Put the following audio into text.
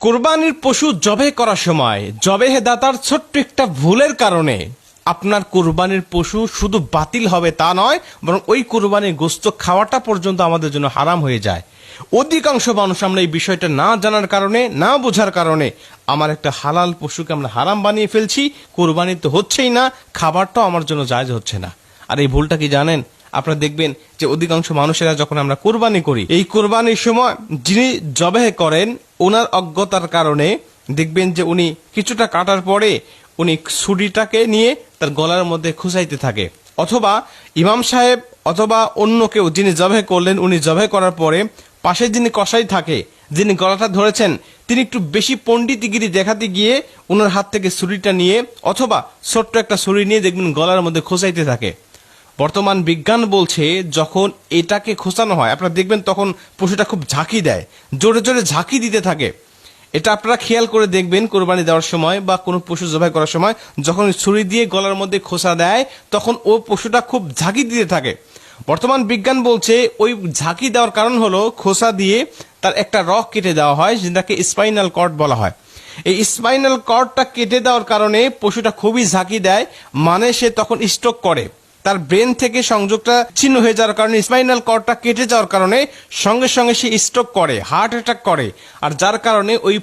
কুরবানির পশু জবাই করার সময় জবেহে দাতার ছোট্ট একটা ভুলের কারণে আপনার কুরবানির পশু শুধু বাতিল হবে তা নয়, বরং ওই কুরবানির গোশত খাওয়াটা পর্যন্ত আমাদের জন্য হারাম হয়ে যায়। অধিকাংশ মানুষ আমরা এই বিষয়টা না জানার কারণে, না বোঝার কারণে আমার একটা হালাল পশুকে আমরা হারাম বানিয়ে ফেলছি। কুরবানি তো হচ্ছেই না, খাবারটাও আমার জন্য জায়েজ হচ্ছে না। আর এই ভুলটা কি জানেন? আপনারা দেখবেন যে অধিকাংশ মানুষেরা যখন আমরা কোরবানি করি, এই কোরবানির সময় যিনি জবাহ করেন ওনার অজ্ঞতার কারণে দেখবেন যে উনি কিছুটা কাটার পরে উনি ছুরিটাকে নিয়ে তার গলার মধ্যে খুঁচাইতে থাকে, অথবা ইমাম সাহেব অথবা অন্য কেউ যিনি জবাহ করলেন উনি জবাহ করার পরে পাশে যিনি কসাই থাকে, যিনি গলাটা ধরেছেন, তিনি একটু বেশি পণ্ডিতগিরি দেখাতে গিয়ে ওনার হাত থেকে ছুরিটা নিয়ে অথবা ছোট্ট একটা ছুরি নিয়ে দেখবেন গলার মধ্যে খোঁচাইতে থাকে। বর্তমান বিজ্ঞান বলছে যখন এটাকে খোঁচানো হয় আপনারা দেখবেন তখন পশুটা খুব ঝাঁকি দেয়, জোরে জোরে ঝাঁকি দিতে থাকে। এটা আপনারা খেয়াল করে দেখবেন কোরবানি দেওয়ার সময় বা কোনো পশু জবাই করার সময় যখন ছুরি দিয়ে গলার মধ্যে খোঁচা দেয় তখন ও পশুটা খুব ঝাঁকি দিতে থাকে। বর্তমান বিজ্ঞান বলছে ওই ঝাঁকি দেওয়ার কারণ হলো খোঁচা দিয়ে তার একটা রগ কেটে দেওয়া হয়, যেটাকে স্পাইনাল কর্ড বলা হয়। এই স্পাইনাল কর্ডটা কেটে দেওয়ার কারণে পশুটা খুবই ঝাঁকি দেয়, মানে সে তখন স্ট্রোক করে। তার ব্রেন থেকে সংযোগটা ছিন্ন হয়ে যাওয়ার কারণে, স্পাইনাল কর্ডটা কেটে যাওয়ার কারণে সঙ্গে সঙ্গে সে স্ট্রোক করে, হার্ট অ্যাটাক করে। আর যার কারণে ওই